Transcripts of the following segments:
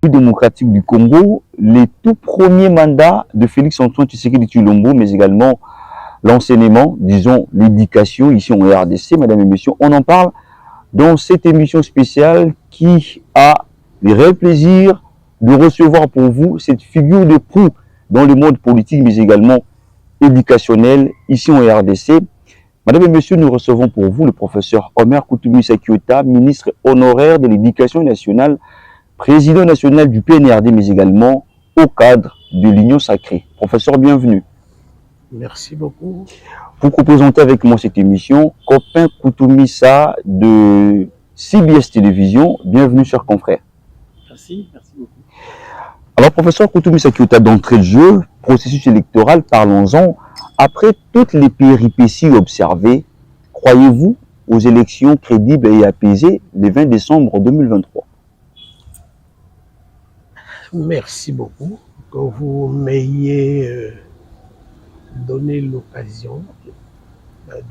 Démocratique du Congo, les tout premiers mandats de Félix-Antoine Tshisekedi Tshilombo, mais également l'enseignement, disons l'éducation ici en RDC, mesdames et messieurs. On en parle dans cette émission spéciale qui a le réel plaisir de recevoir pour vous cette figure de proue dans le monde politique, mais également éducationnel ici en RDC. Mesdames et messieurs, nous recevons pour vous le professeur Omer Koutoumi Sakiota, ministre honoraire de l'Éducation nationale, président national du PNRD, mais également au cadre de l'Union Sacrée. Professeur, bienvenue. Merci beaucoup. Pour co-présenter avec moi cette émission, Copain Koutoumissa de CBS Télévision. Bienvenue, cher confrère. Merci beaucoup. Alors, professeur Koutoumissa Sakiota, d'entrée de jeu, processus électoral, parlons-en. Après toutes les péripéties observées, croyez-vous aux élections crédibles et apaisées le 20 décembre 2023? Merci beaucoup que vous m'ayez donné l'occasion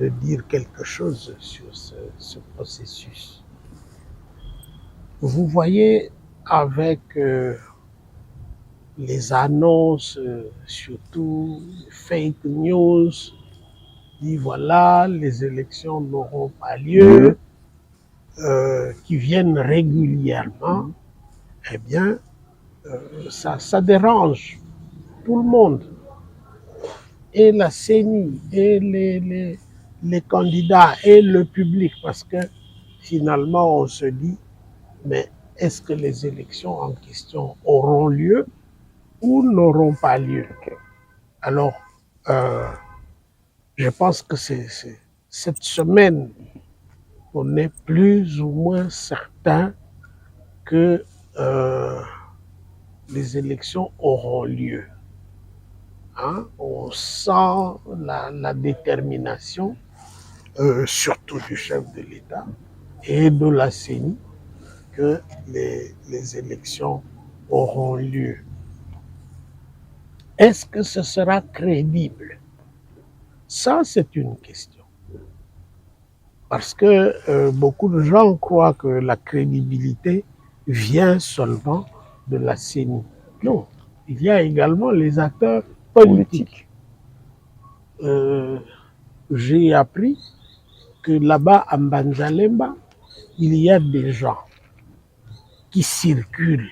de dire quelque chose sur ce processus. Vous voyez, avec les annonces, surtout fake news, dit voilà, les élections n'auront pas lieu, qui viennent régulièrement, eh bien, ça dérange tout le monde. Et la CENI, et les candidats, et le public, parce que finalement on se dit, mais est-ce que les élections en question auront lieu ou n'auront pas lieu? Alors, je pense que cette semaine, on est plus ou moins certain que les élections auront lieu. Hein? On sent la détermination, surtout du chef de l'État et de la CENI, que les élections auront lieu. Est-ce que ce sera crédible? Ça, c'est une question. Parce que beaucoup de gens croient que la crédibilité vient seulement de la CENI. Non, il y a également les acteurs politiques. J'ai appris que là-bas, à Mbanzalemba, il y a des gens qui circulent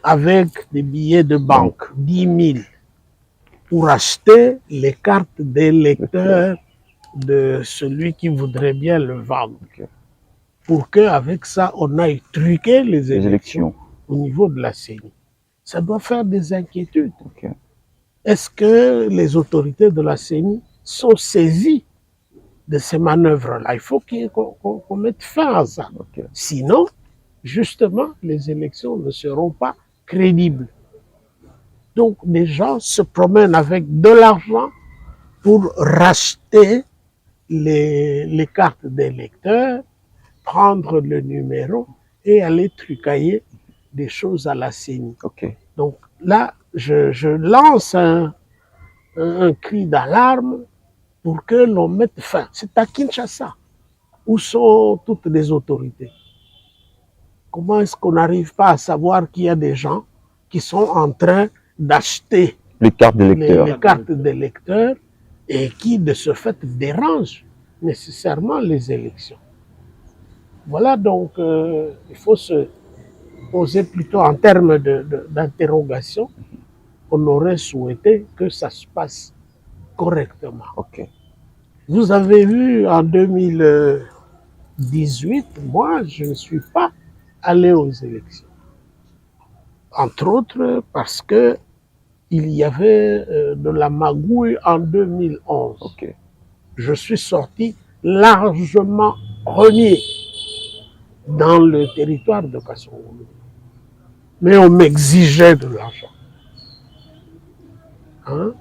avec des billets de banque, 10 000, pour acheter les cartes d'électeurs de celui qui voudrait bien le vendre. Pour qu'avec ça, on aille truquer les élections au niveau de la CENI. Ça doit faire des inquiétudes. Est-ce que les autorités de la CENI sont saisies de ces manœuvres-là? Il faut qu'on mette fin à ça. Sinon, justement, les élections ne seront pas crédibles. Donc, les gens se promènent avec de l'argent pour racheter les cartes d'électeurs, prendre le numéro et aller trucailler des choses à la CENI. Donc là, je lance un cri d'alarme pour que l'on mette fin. C'est à Kinshasa. Où sont toutes les autorités? Comment est-ce qu'on n'arrive pas à savoir qu'il y a des gens qui sont en train d'acheter les cartes d'électeurs et qui, de ce fait, dérangent nécessairement les élections? Voilà, donc il faut se poser plutôt en termes d'interrogation. On aurait souhaité que ça se passe correctement. Vous avez vu en 2018, moi, je ne suis pas allé aux élections. Entre autres parce que il y avait de la magouille en 2011. Je suis sorti largement renié dans le territoire de Kassongo. Mais on m'exigeait de l'argent. Hein?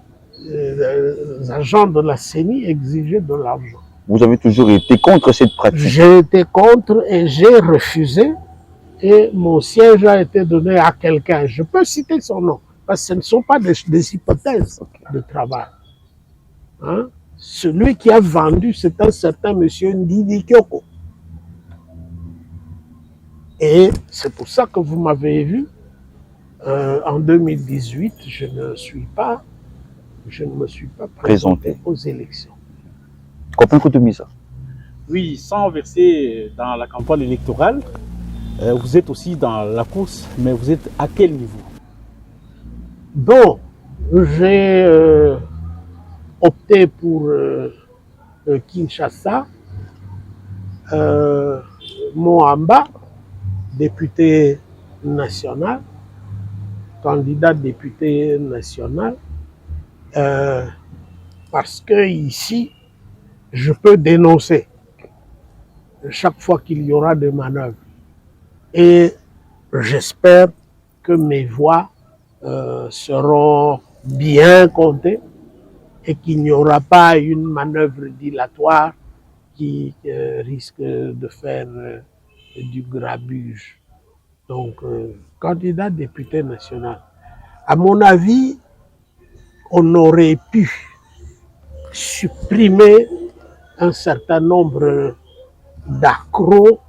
Les agents de la CENI exigeaient de l'argent. Vous avez toujours été contre cette pratique? J'ai été contre et j'ai refusé. Et mon siège a été donné à quelqu'un. Je peux citer son nom, parce que ce ne sont pas des hypothèses de travail. Hein? Celui qui a vendu, c'est un certain monsieur Ndidi Kyoko. Et c'est pour ça que vous m'avez vu en 2018, je ne me suis pas présenté aux élections. Combien que ça? Oui, sans verser dans la campagne électorale, vous êtes aussi dans la course, mais vous êtes à quel niveau? Bon, j'ai opté pour Kinshasa, Mohamba, député national, candidat député national, parce que ici, je peux dénoncer chaque fois qu'il y aura des manœuvres. Et j'espère que mes voix seront bien comptées et qu'il n'y aura pas une manœuvre dilatoire qui risque de faire du grabuge. Donc, candidat député national. À mon avis, on aurait pu supprimer un certain nombre d'accros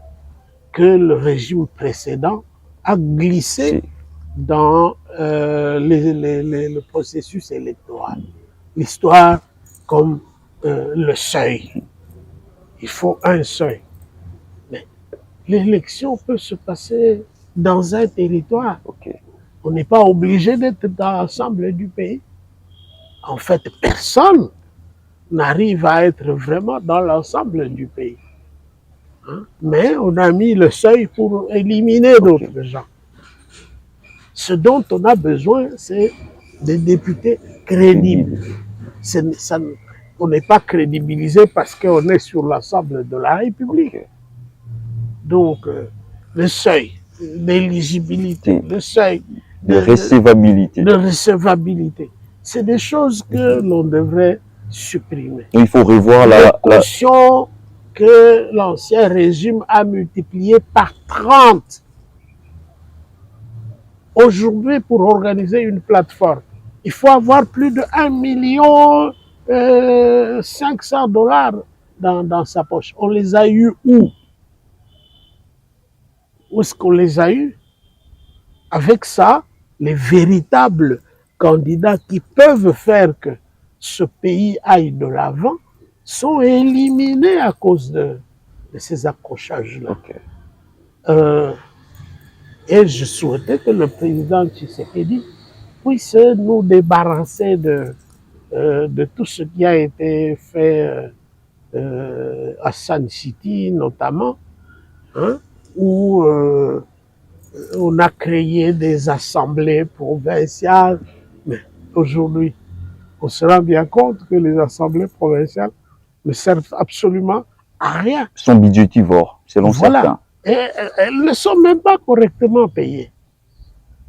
que le régime précédent a glissé dans le processus électoral. L'histoire comme le seuil. Il faut un seuil. Mais l'élection peut se passer dans un territoire. Okay. On n'est pas obligé d'être dans l'ensemble du pays. En fait, personne n'arrive à être vraiment dans l'ensemble du pays. Hein? Mais on a mis le seuil pour éliminer d'autres gens. Ce dont on a besoin, c'est des députés crédibles. On n'est pas crédibilisé parce qu'on est sur l'ensemble de la République. Donc, le seuil d'éligibilité, le seuil de recevabilité, c'est des choses que l'on devrait supprimer. Il faut revoir la caution que l'ancien régime a multiplié par 30. Aujourd'hui, pour organiser une plateforme, il faut avoir plus de 1,5 million dans sa poche. On les a eus où? Où est-ce qu'on les a eus? Avec ça, les véritables candidats qui peuvent faire que ce pays aille de l'avant sont éliminés à cause de ces accrochages-là. Et je souhaitais que le président Tshisekedi puisse nous débarrasser de tout ce qui a été fait à Sun City notamment, hein, où on a créé des assemblées provinciales. Mais aujourd'hui, on se rend bien compte que les assemblées provinciales ne servent absolument à rien. Sont budgétivores, selon certains. Et elles ne sont même pas correctement payées.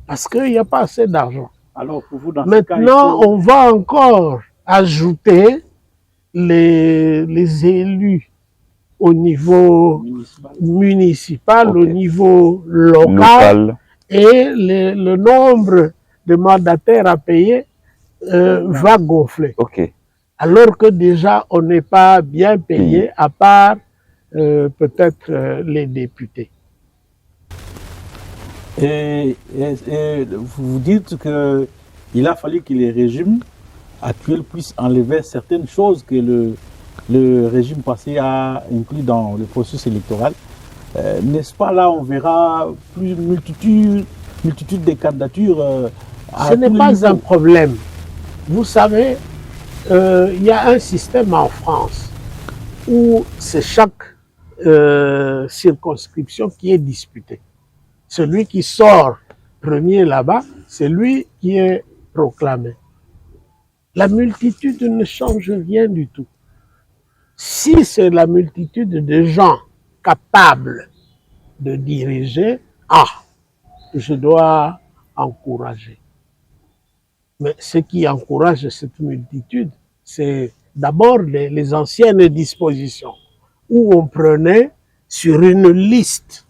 Parce qu'il n'y a pas assez d'argent. Alors, pour vous, dans maintenant, on va encore ajouter les élus au niveau municipal, au niveau local. Et le nombre de mandataires à payer va gonfler. Alors que déjà, on n'est pas bien payé, à part peut-être les députés. Et vous dites qu'il a fallu que les régimes actuels puissent enlever certaines choses que le régime passé a inclus dans le processus électoral. N'est-ce pas là, on verra plus multitude de candidatures Ce n'est pas un problème. Vous savez, il y a un système en France où c'est chaque circonscription qui est disputée. Celui qui sort premier là-bas, c'est lui qui est proclamé. La multitude ne change rien du tout. Si c'est la multitude de gens capables de diriger, je dois encourager. Mais ce qui encourage cette multitude, c'est d'abord les anciennes dispositions, où on prenait sur une liste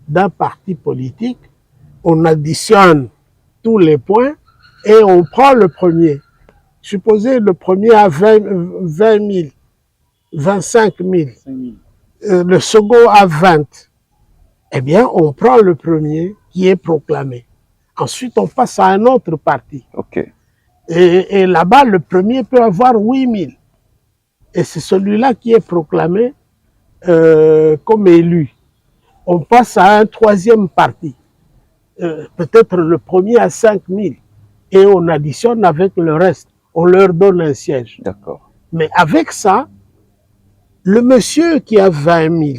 d'un parti politique, on additionne tous les points et on prend le premier. supposez le premier à 20 000, 25 000, 5 000. Le second à 20. Eh bien, on prend le premier qui est proclamé. Ensuite, on passe à un autre parti. Ok. Et là-bas, le premier peut avoir 8 000. Et c'est celui-là qui est proclamé comme élu. On passe à un troisième parti. Peut-être le premier à 5 000. Et on additionne avec le reste. On leur donne un siège. D'accord. Mais avec ça, le monsieur qui a 20 000,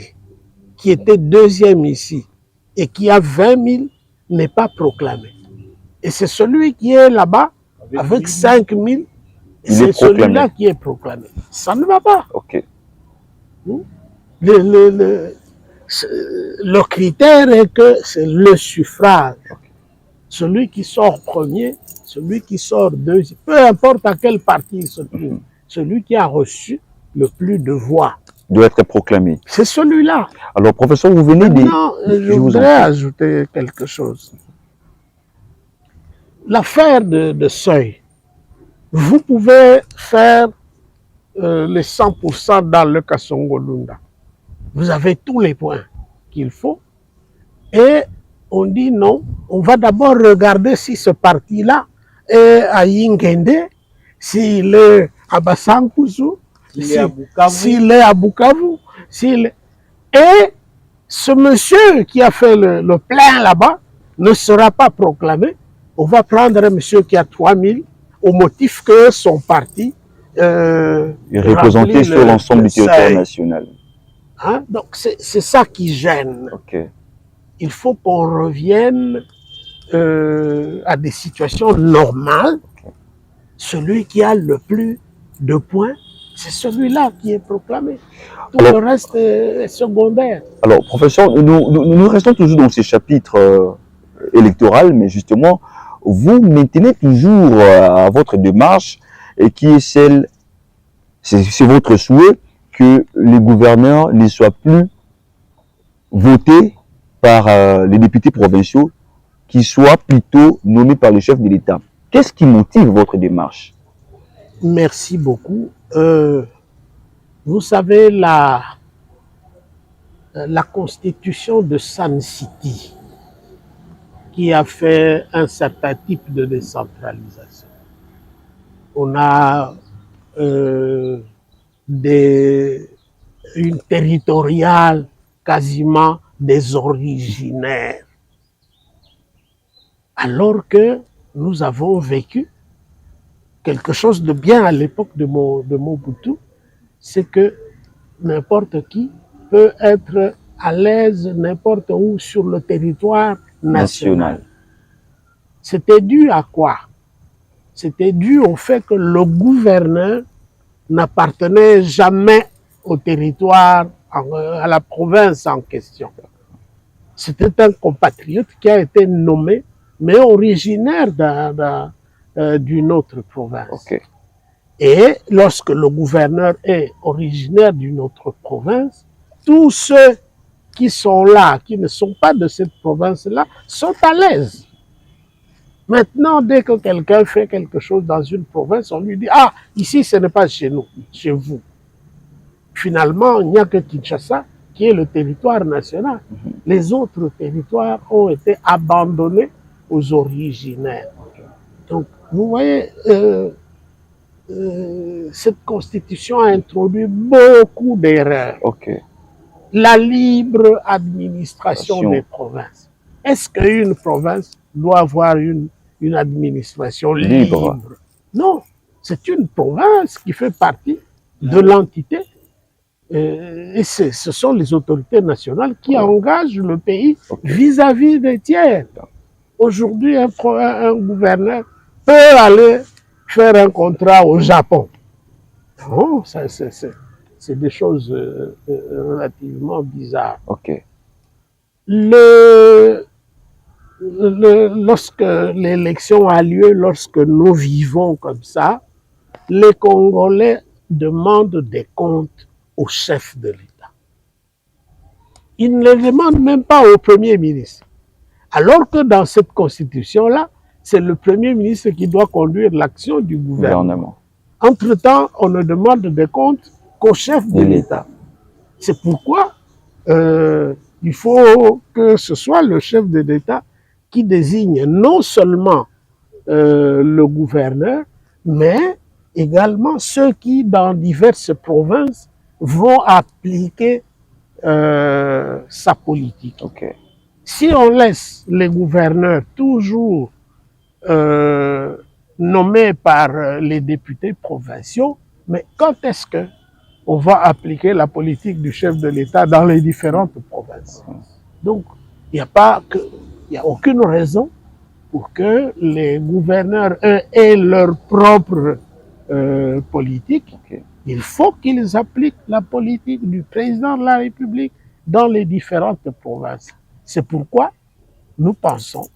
qui était deuxième ici, et qui a 20 000, n'est pas proclamé. Et c'est celui qui est là-bas, avec 5 000, c'est celui-là qui est proclamé. Ça ne va pas. Ok. Le critère est que c'est le suffrage. Celui qui sort premier, celui qui sort deuxième, peu importe à quel parti il se trouve, celui qui a reçu le plus de voix doit être proclamé. C'est celui-là. Alors, professeur, vous venez de... Non, je voudrais ajouter quelque chose. L'affaire de seuil, vous pouvez faire les 100% dans le Kasongo-Lunda. Vous avez tous les points qu'il faut. Et on dit non, on va d'abord regarder si ce parti-là est à Yingende, s'il est à Bassankuzu, s'il est à Bukavu, et ce monsieur qui a fait le plein là-bas ne sera pas proclamé. On va prendre un monsieur qui a 3 000 au motif que son parti est représenté sur l'ensemble du territoire national. Hein? Donc c'est ça qui gêne. Okay. Il faut qu'on revienne à des situations normales. Celui qui a le plus de points, c'est celui-là qui est proclamé. Tout le reste est secondaire. Alors, professeur, nous restons toujours dans ces chapitres électoraux, mais justement, vous maintenez toujours à votre démarche, et qui est celle, c'est votre souhait, que les gouverneurs ne soient plus votés par les députés provinciaux, qui soient plutôt nommés par le chef de l'État. Qu'est-ce qui motive votre démarche? Merci beaucoup. Vous savez, la constitution de Sun City, qui a fait un certain type de décentralisation. On a une territoriale quasiment des originaires. Alors que nous avons vécu quelque chose de bien à l'époque de Mobutu, c'est que n'importe qui peut être à l'aise n'importe où sur le territoire national. C'était dû à quoi? C'était dû au fait que le gouverneur n'appartenait jamais au territoire, à la province en question. C'était un compatriote qui a été nommé, mais originaire d'une autre province. Okay. Et lorsque le gouverneur est originaire d'une autre province, tous ceux qui sont là, qui ne sont pas de cette province-là, sont à l'aise. Maintenant, dès que quelqu'un fait quelque chose dans une province, on lui dit « Ah, ici, ce n'est pas chez nous, chez vous. » Finalement, il n'y a que Kinshasa qui est le territoire national. Les autres territoires ont été abandonnés aux originaires. Donc, vous voyez, cette constitution a introduit beaucoup d'erreurs. Okay. La libre administration des provinces. Est-ce qu'une province doit avoir une administration libre? Non, c'est une province qui fait partie de l'entité. Et ce sont les autorités nationales qui engagent le pays vis-à-vis des tiers. Aujourd'hui, un gouverneur peut aller faire un contrat au Japon. Non, c'est des choses relativement bizarres. Okay. Lorsque l'élection a lieu, lorsque nous vivons comme ça, les Congolais demandent des comptes au chef de l'État. Ils ne les demandent même pas au Premier ministre. Alors que dans cette constitution-là, c'est le Premier ministre qui doit conduire l'action du gouvernement. Gouvernement. Entre-temps, on ne demande des comptes qu'au chef de l'État. C'est pourquoi il faut que ce soit le chef de l'État qui désigne non seulement le gouverneur, mais également ceux qui, dans diverses provinces, vont appliquer sa politique. Ok. Si on laisse les gouverneurs toujours nommés par les députés provinciaux, mais quand est-ce que on va appliquer la politique du chef de l'État dans les différentes provinces? Donc, il n'y a aucune raison pour que les gouverneurs aient leur propre politique. Ok. Il faut qu'ils appliquent la politique du président de la République dans les différentes provinces. C'est pourquoi nous pensons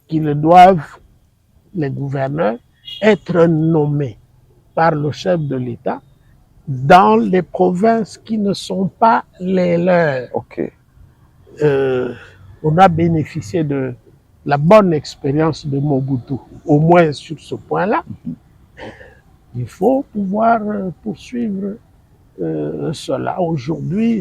qu'ils doivent, les gouverneurs, être nommés par le chef de l'État dans les provinces qui ne sont pas les leurs. Ok. On a bénéficié de la bonne expérience de Mobutu, au moins sur ce point-là. Il faut pouvoir poursuivre cela. Aujourd'hui,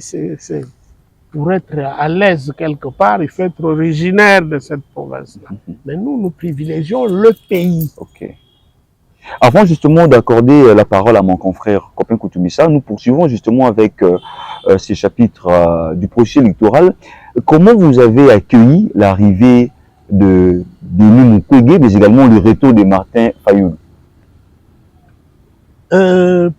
pour être à l'aise quelque part, il faut être originaire de cette province-là. Mais nous privilégions le pays. Ok. Avant justement d'accorder la parole à mon confrère Copin Koutoumissa, nous poursuivons justement avec ces chapitres du processus électoral. Comment vous avez accueilli l'arrivée de Denis Mukwege, mais également le retour de Martin Fayulu?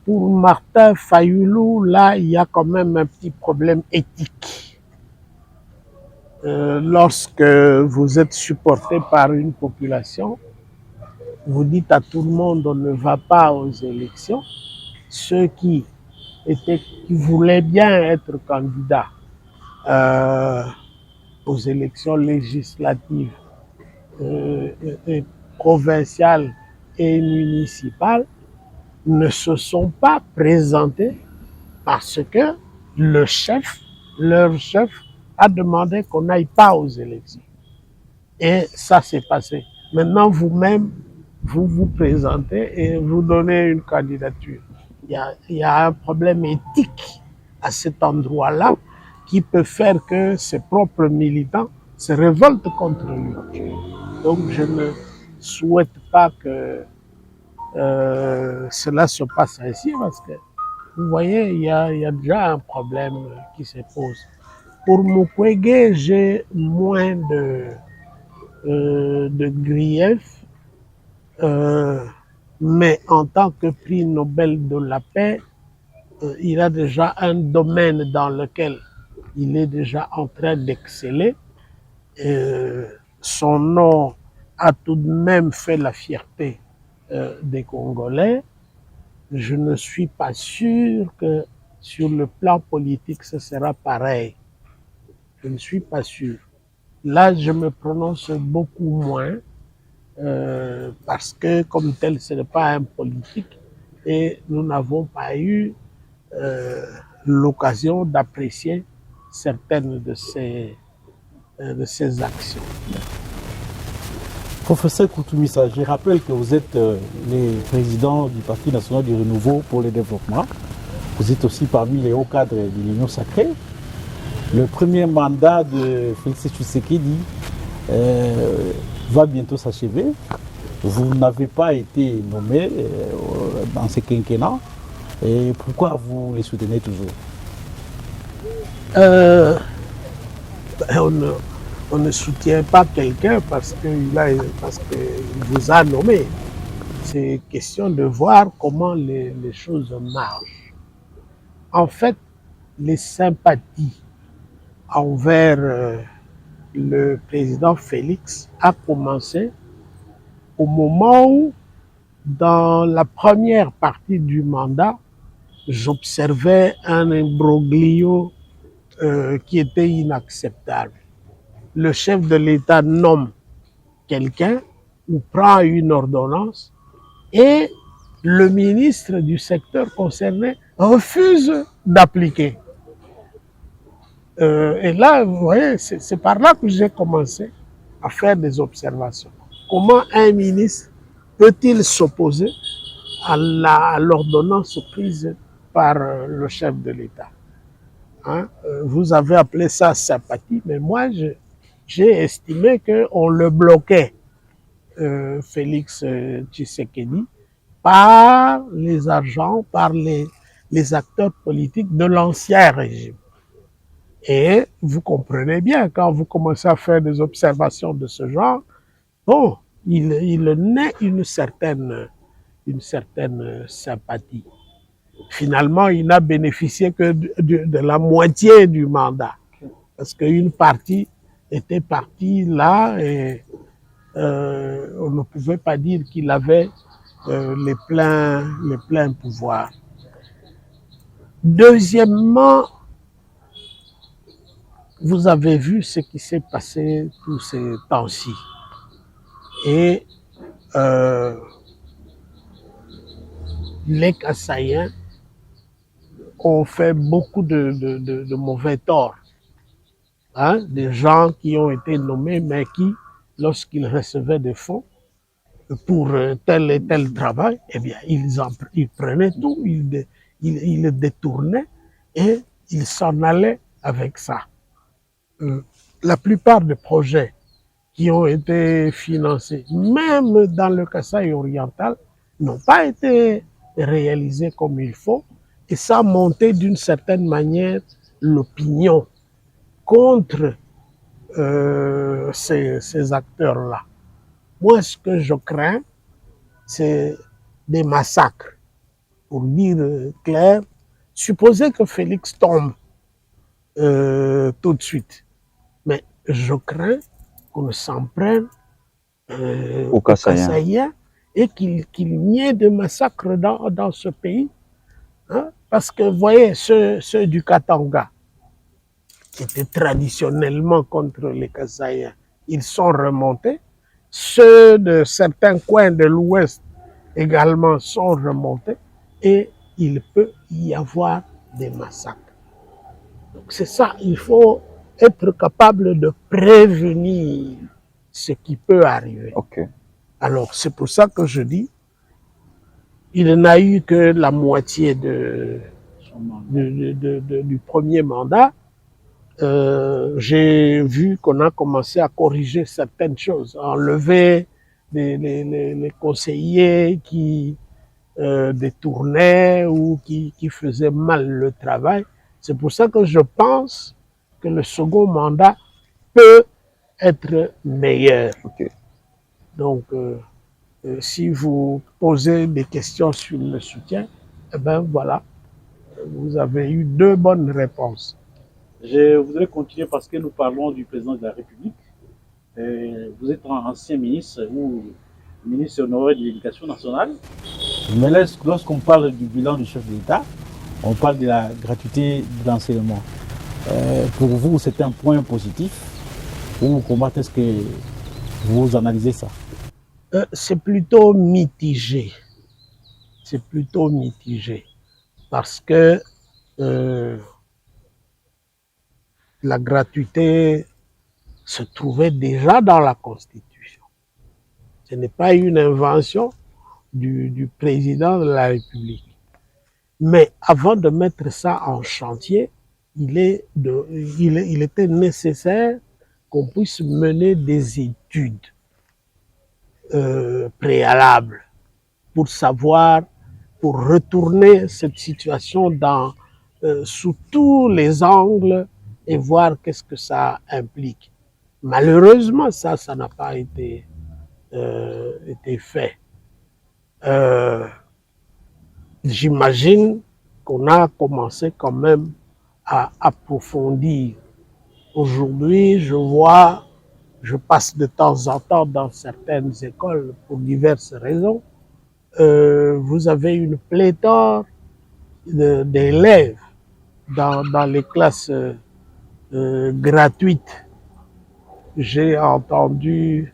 Pour Martin Fayulu, là, il y a quand même un petit problème éthique. Lorsque vous êtes supporté par une population, vous dites à tout le monde on ne va pas aux élections. Ceux qui voulaient bien être candidats aux élections législatives et provinciales et municipales ne se sont pas présentés parce que leur chef, a demandé qu'on n'aille pas aux élections. Et ça s'est passé. Maintenant, vous-même, vous vous présentez et vous donnez une candidature. Il y a un problème éthique à cet endroit-là qui peut faire que ses propres militants se révoltent contre lui. Donc, je ne souhaite pas que cela se passe ainsi parce que, vous voyez, il y a déjà un problème qui se pose. Pour Mukwege, j'ai moins de griefs, mais en tant que prix Nobel de la paix, il a déjà un domaine dans lequel il est déjà en train d'exceller. Son nom a tout de même fait la fierté des Congolais. Je ne suis pas sûr que sur le plan politique, ce sera pareil. Je ne suis pas sûr. Là, je me prononce beaucoup moins parce que, comme tel, ce n'est pas un politique et nous n'avons pas eu l'occasion d'apprécier certaines de ses actions. Professeur Koutoumissa, je rappelle que vous êtes le président du Parti national du renouveau pour le développement. Vous êtes aussi parmi les hauts cadres de l'Union sacrée. Le premier mandat de Félix Tshisekedi va bientôt s'achever. Vous n'avez pas été nommé dans ce quinquennat. Et pourquoi vous les soutenez toujours? On ne soutient pas quelqu'un parce qu'il vous a nommé. C'est question de voir comment les choses marchent. En fait, les sympathies envers le président Félix a commencé au moment où, dans la première partie du mandat, j'observais un imbroglio qui était inacceptable. Le chef de l'État nomme quelqu'un ou prend une ordonnance et le ministre du secteur concerné refuse d'appliquer. Et là, vous voyez, c'est par là que j'ai commencé à faire des observations. comment un ministre peut-il s'opposer à l'ordonnance prise par le chef de l'État? Hein? Vous avez appelé ça sympathie, mais moi, j'ai estimé qu'on le bloquait, Félix Tshisekedi, par les agents, par les acteurs politiques de l'ancien régime. Et vous comprenez bien, quand vous commencez à faire des observations de ce genre, bon, il naît une certaine sympathie. Finalement, il n'a bénéficié que de la moitié du mandat, parce qu'une partie était partie là et on ne pouvait pas dire qu'il avait les pleins pouvoirs. Deuxièmement, vous avez vu ce qui s'est passé tous ces temps-ci. Et les Kassaïens ont fait beaucoup de mauvais torts. Hein? Des gens qui ont été nommés, mais qui, lorsqu'ils recevaient des fonds pour tel et tel travail, eh bien, ils prenaient tout, ils le détournaient et ils s'en allaient avec ça. La plupart des projets qui ont été financés, même dans le Kasaï oriental, n'ont pas été réalisés comme il faut, et ça a monté d'une certaine manière l'opinion contre ces acteurs-là. Moi, ce que je crains, c'est des massacres. Pour dire clair, supposez que Félix tombe tout de suite, mais je crains qu'on s'en prenne aux Kassaïens et qu'il y ait des massacres dans ce pays. Hein? Parce que, vous voyez, ceux du Katanga, qui étaient traditionnellement contre les Kassaïens, ils sont remontés. Ceux de certains coins de l'Ouest également sont remontés et il peut y avoir des massacres. Donc c'est ça, il faut être capable de prévenir ce qui peut arriver. Okay. Alors c'est pour ça que je dis, il n'a eu que la moitié du premier mandat. J'ai vu qu'on a commencé à corriger certaines choses, enlever les conseillers qui détournaient ou qui faisaient mal le travail. C'est pour ça que je pense que le second mandat peut être meilleur. Okay. Donc, si vous posez des questions sur le soutien, eh ben voilà, vous avez eu 2 bonnes réponses. Je voudrais continuer parce que nous parlons du président de la République. Vous êtes un ancien ministre ou ministre honoré de l'Éducation nationale. Mais lorsqu'on parle du bilan du chef de l'État, on parle de la gratuité de l'enseignement. Pour vous, c'est un point positif ou comment est-ce que vous analysez ça? C'est plutôt mitigé. C'est plutôt mitigé. Parce que la gratuité se trouvait déjà dans la Constitution. Ce n'est pas une invention du président de la République. Mais avant de mettre ça en chantier, il était nécessaire qu'on puisse mener des études préalables pour savoir, pour retourner cette situation sous tous les angles et voir qu'est-ce que ça implique. Malheureusement, ça n'a pas été fait. J'imagine qu'on a commencé quand même à approfondir. Aujourd'hui, je passe de temps en temps dans certaines écoles pour diverses raisons. Vous avez une pléthore d'élèves dans les classes gratuites. J'ai entendu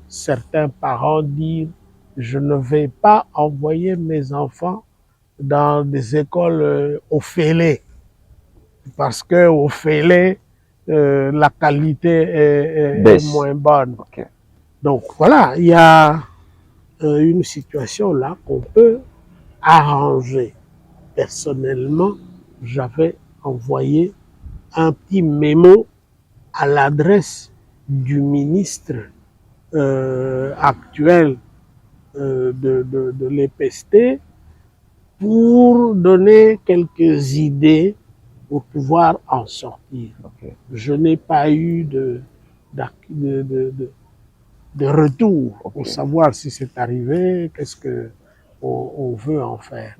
certains parents dire « je ne vais pas envoyer mes enfants dans des écoles au Félé parce que au Félé, la qualité est moins bonne. » Okay. Donc voilà, il y a une situation là qu'on peut arranger. Personnellement, j'avais envoyé un petit mémo à l'adresse du ministre actuel de l'EPST pour donner quelques idées pour pouvoir en sortir. Ok. Je n'ai pas eu de retour Ok. pour savoir si c'est arrivé, qu'est-ce que on veut en faire.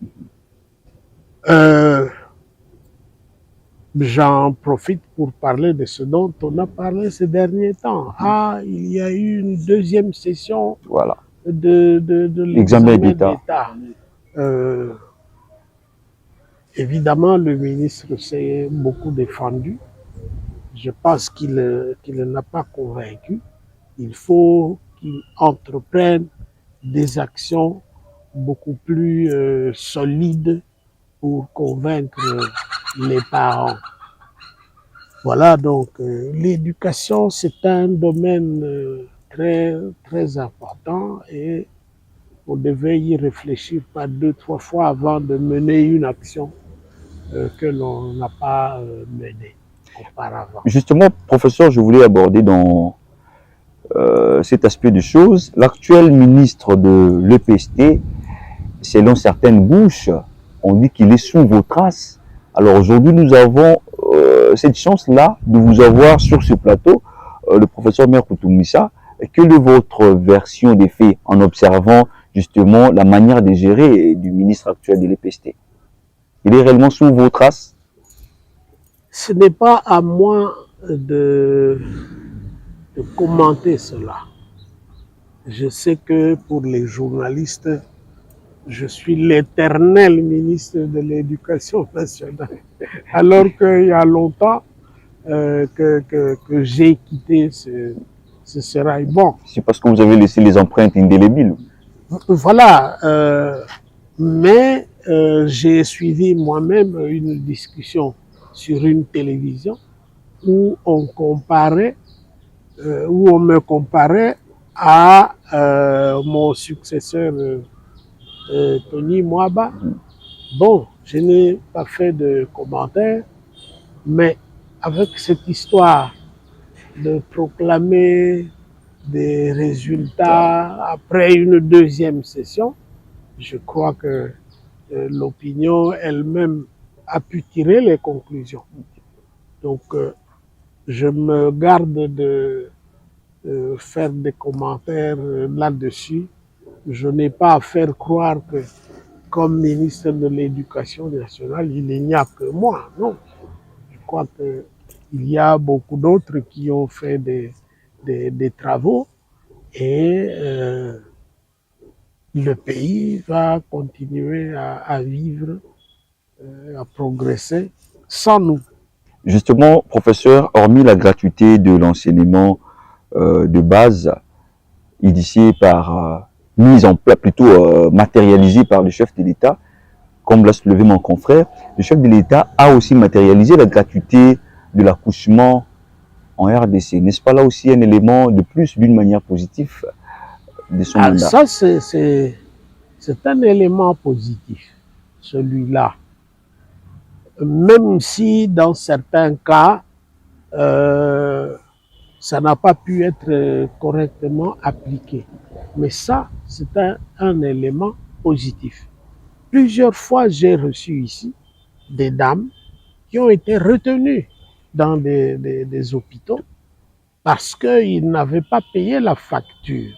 J'en profite pour parler de ce dont on a parlé ces derniers temps. Ah, il y a eu une deuxième session Voilà. de L'examen l'examen d'État. d'État. Évidemment, le ministre s'est beaucoup défendu. Je pense qu'il ne l'a pas convaincu. Il faut qu'il entreprenne des actions beaucoup plus solides pour convaincre les parents. Voilà, donc l'éducation, c'est un domaine très, très important et on devait y réfléchir pas 2-3 fois avant de mener une action que l'on n'a pas menée auparavant. Justement, professeur, je voulais aborder dans cet aspect de choses. L'actuel ministre de l'EPST, selon certaines bouches, on dit qu'il est sous vos traces. Alors aujourd'hui, nous avons cette chance-là de vous avoir sur ce plateau, le professeur Merkoutoumissa. Quelle est votre version des faits en observant justement la manière de gérer du ministre actuel de l'EPST? Il est réellement sous vos traces? Ce n'est pas à moi de commenter cela. Je sais que pour les journalistes, je suis l'éternel ministre de l'Éducation nationale, alors qu'il y a longtemps que j'ai quitté ce sérail. Bon. C'est parce que vous avez laissé les empreintes indélébiles. Voilà, mais j'ai suivi moi-même une discussion sur une télévision où on comparait, où on me comparait à mon successeur Tony Mwaba. Bon, je n'ai pas fait de commentaire, mais avec cette histoire de proclamer des résultats après une deuxième session, je crois que l'opinion elle-même a pu tirer les conclusions. Donc, je me garde de faire des commentaires là-dessus. Je n'ai pas à faire croire que, comme ministre de l'Éducation nationale, il n'y a que moi. Non. Je crois qu'il y a beaucoup d'autres qui ont fait des travaux et le pays va continuer à vivre, à progresser sans nous. Justement, professeur, hormis la gratuité de l'enseignement de base, initiée par, mise en place, plutôt matérialisée par le chef de l'État, comme l'a soulevé mon confrère, le chef de l'État a aussi matérialisé la gratuité de l'accouchement en RDC. N'est-ce pas là aussi un élément de plus d'une manière positive de son mandat? Ça, c'est un élément positif, celui-là. Même si dans certains cas, ça n'a pas pu être correctement appliqué. Mais ça, c'est un élément positif. Plusieurs fois, j'ai reçu ici des dames qui ont été retenues dans des hôpitaux parce qu'ils n'avaient pas payé la facture.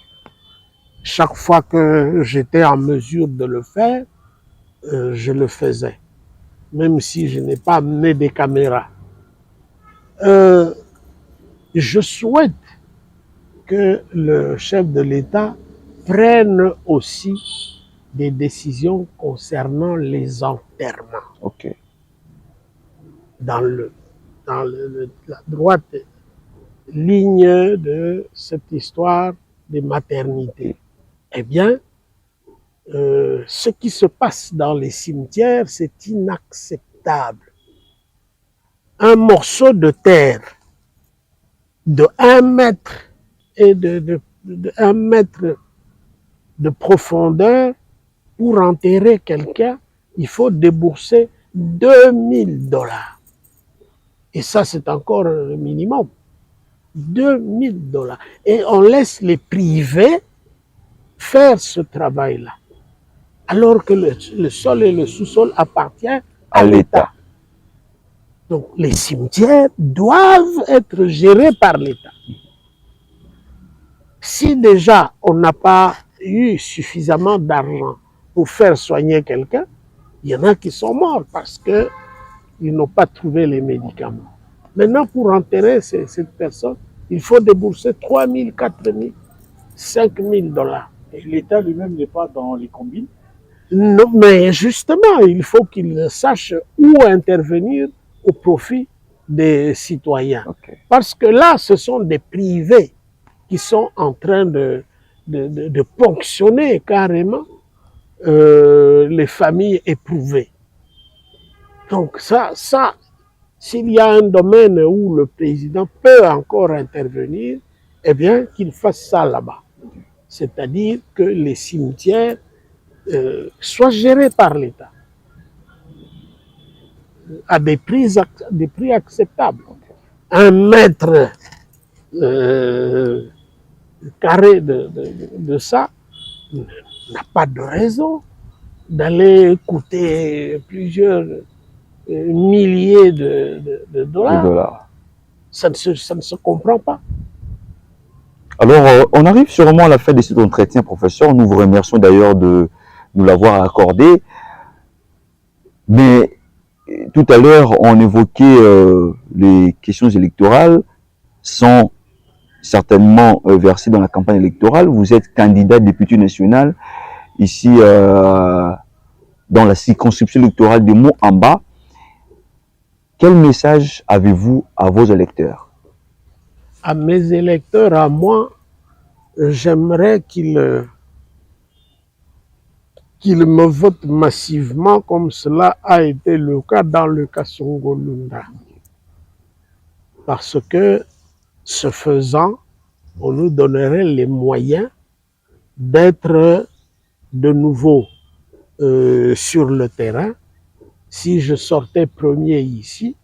Chaque fois que j'étais en mesure de le faire, je le faisais, même si je n'ai pas amené des caméras. Je souhaite que le chef de l'État prenne aussi des décisions concernant les enterrements. Ok. Dans la droite ligne de cette histoire des maternités. Eh bien, ce qui se passe dans les cimetières, c'est inacceptable. Un morceau de terre de 1 mètre et 1 mètre de profondeur, pour enterrer quelqu'un, il faut débourser $2000. Et ça, c'est encore le minimum. $2000. Et on laisse les privés faire ce travail-là. Alors que le sol et le sous-sol appartiennent à l'État. Donc, les cimetières doivent être gérés par l'État. Si déjà on n'a pas eu suffisamment d'argent pour faire soigner quelqu'un, il y en a qui sont morts parce qu'ils n'ont pas trouvé les médicaments. Maintenant, pour enterrer cette personne, il faut débourser $3000, $4000, $5000. Et l'État lui-même n'est pas dans les combines? Non, mais justement, il faut qu'il sache où intervenir au profit des citoyens. Okay. Parce que là, ce sont des privés qui sont en train de ponctionner carrément les familles éprouvées. Donc ça, s'il y a un domaine où le président peut encore intervenir, eh bien, qu'il fasse ça là-bas. C'est-à-dire que les cimetières soient gérés par l'État à des prix acceptables. 1 mètre carré de ça n'a pas de raison d'aller coûter plusieurs milliers de dollars. Ça ne se comprend pas. Alors, on arrive sûrement à la fin de cet entretien, professeur. Nous vous remercions d'ailleurs de nous l'avoir accordé. Mais tout à l'heure, on évoquait les questions électorales sans certainement versé dans la campagne électorale. Vous êtes candidat député national ici dans la circonscription électorale de Moamba. Quel message avez-vous à vos électeurs? À mes électeurs, à moi, j'aimerais qu'ils me votent massivement comme cela a été le cas dans le Kasongo-Lunda. Parce que, ce faisant, on nous donnerait les moyens d'être de nouveau sur le terrain. Si je sortais premier ici,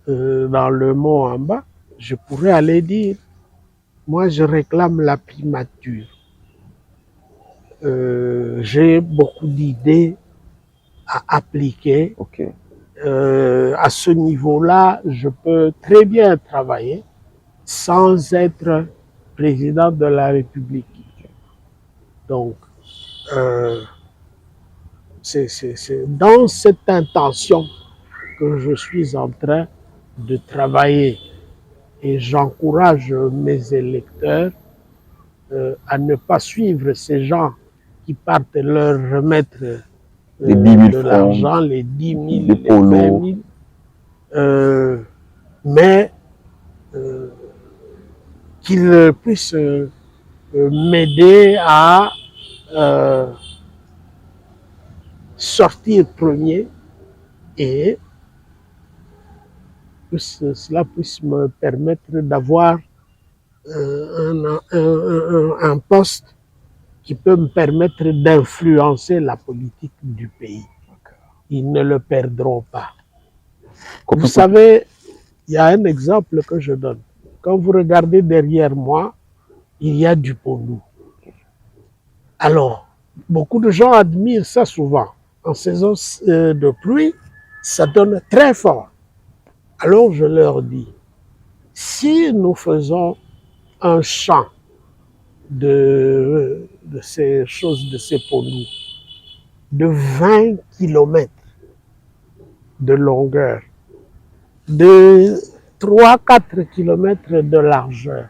dans le Moamba, je pourrais aller dire, moi je réclame la primature. J'ai beaucoup d'idées à appliquer. Okay. À ce niveau-là, je peux très bien travailler sans être président de la République. Donc, c'est dans cette intention que je suis en train de travailler. Et j'encourage mes électeurs à ne pas suivre ces gens qui partent leur remettre les 10 000 de l'argent, les 10 000, les les 20 000, mais qu'ils puissent m'aider à sortir premier et que cela puisse me permettre d'avoir un poste qui peut me permettre d'influencer la politique du pays. Ils ne le perdront pas. Vous savez, il y a un exemple que je donne. Quand vous regardez derrière moi, il y a du pondou. Alors, beaucoup de gens admirent ça souvent. En saison de pluie, ça donne très fort. Alors je leur dis, si nous faisons un champ de ces choses, de ces pondous, de 20 km de longueur, de 3-4 km de largeur,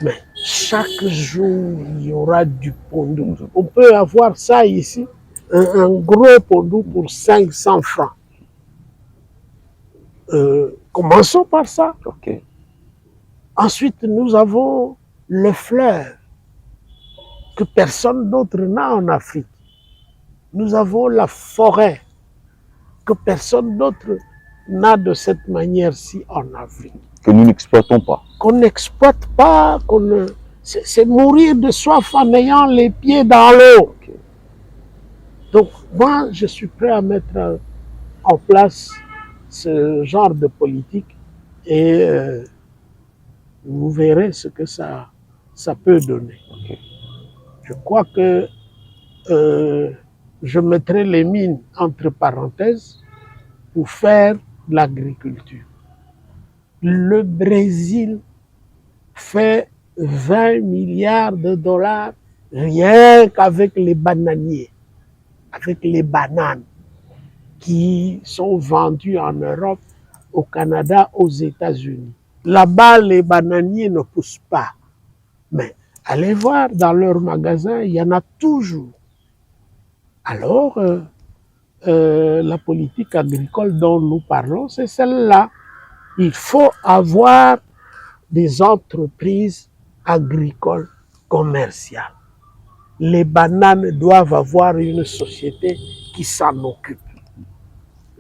mais chaque jour, il y aura du pondou. On peut avoir ça ici, un gros pondou pour 500 francs. Commençons par ça. Okay. Ensuite, nous avons le fleuve que personne d'autre n'a en Afrique. Nous avons la forêt que personne d'autre n'a de cette manière-ci en Afrique. Que nous n'exploitons pas. Qu'on n'exploite pas, c'est mourir de soif en ayant les pieds dans l'eau. Donc, moi, je suis prêt à mettre en place ce genre de politique et vous verrez ce que ça peut donner. Je crois que je mettrai les mines entre parenthèses pour faire de l'agriculture. Le Brésil fait 20 milliards de dollars rien qu'avec les bananiers, avec les bananes qui sont vendues en Europe, au Canada, aux États-Unis. Là-bas, les bananiers ne poussent pas. Mais allez voir dans leurs magasins, il y en a toujours. Alors, la politique agricole dont nous parlons, c'est celle-là. Il faut avoir des entreprises agricoles commerciales. Les bananes doivent avoir une société qui s'en occupe.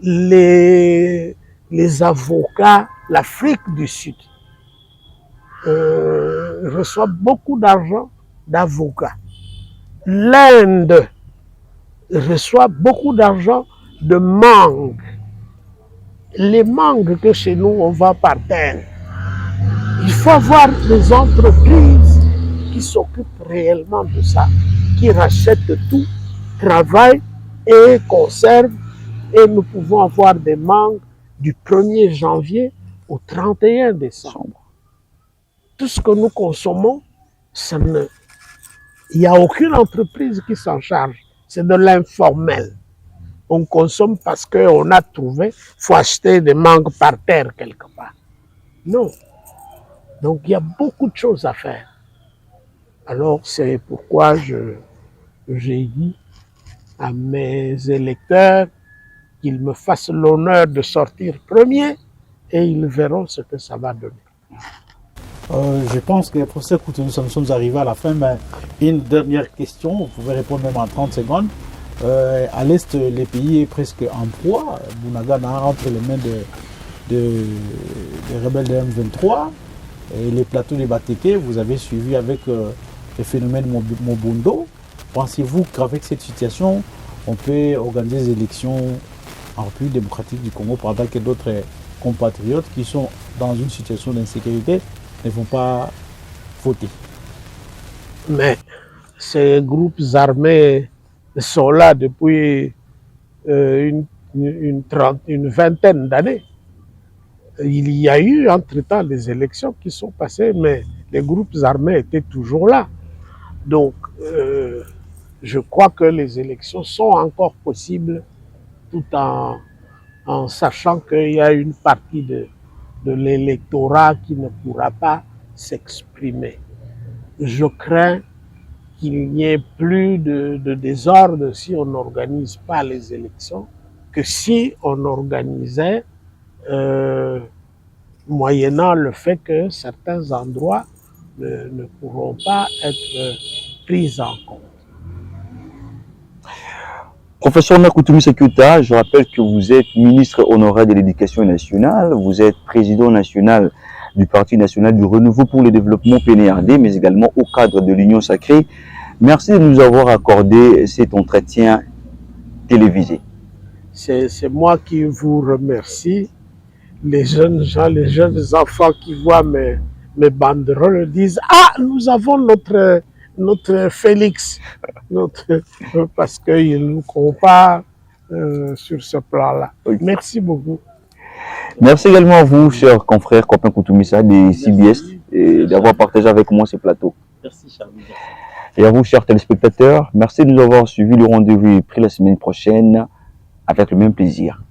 Les avocats, l'Afrique du Sud reçoit beaucoup d'argent d'avocats. L'Inde reçoit beaucoup d'argent de mangues. Les mangues que chez nous on vend par terre. Il faut avoir des entreprises qui s'occupent réellement de ça, qui rachètent tout, travaillent et conservent. Et nous pouvons avoir des mangues du 1er janvier au 31 décembre. Tout ce que nous consommons, il n'y a aucune entreprise qui s'en charge. C'est de l'informel. On consomme parce qu'on a trouvé, il faut acheter des mangues par terre quelque part. Non. Donc il y a beaucoup de choses à faire. Alors c'est pourquoi j'ai dit à mes électeurs qu'ils me fassent l'honneur de sortir premier et ils verront ce que ça va donner. Je pense que, professeur Coutu, nous sommes arrivés à la fin, mais une dernière question, vous pouvez répondre même en 30 secondes. À l'Est, les pays est presque en proie. Bunagana entre les mains des rebelles de M23 et les plateaux de Bateke, vous avez suivi avec le phénomène Mobundo. Pensez-vous qu'avec cette situation, on peut organiser des élections en République démocratique du Congo pendant que d'autres compatriotes qui sont dans une situation d'insécurité ne vont pas voter? Mais ces groupes armés sont là depuis une vingtaine d'années. Il y a eu entre-temps des élections qui sont passées, mais les groupes armés étaient toujours là. Donc, je crois que les élections sont encore possibles tout en sachant qu'il y a une partie de l'électorat qui ne pourra pas s'exprimer. Je crains qu'il n'y ait plus de désordre si on n'organise pas les élections que si on organisait moyennant le fait que certains endroits ne pourront pas être pris en compte. Professeur Nakoutoumi Sekuta, je rappelle que vous êtes ministre honoraire de l'Éducation nationale, vous êtes président national du Parti national du renouveau pour le développement PNRD, mais également au cadre de l'Union sacrée. Merci de nous avoir accordé cet entretien télévisé. C'est moi qui vous remercie. Les jeunes gens, les jeunes enfants qui voient mes banderoles disent « Ah, nous avons notre Félix !» parce qu'ils nous comparent sur ce plan-là. Oui. Merci beaucoup. Merci également à vous, chers confrères, copains Koutoumissa des CBS, d'avoir partagé avec moi ce plateau. Merci, Charles. Et à vous, chers téléspectateurs, merci de nous avoir suivis. Le rendez-vous est pris la semaine prochaine avec le même plaisir.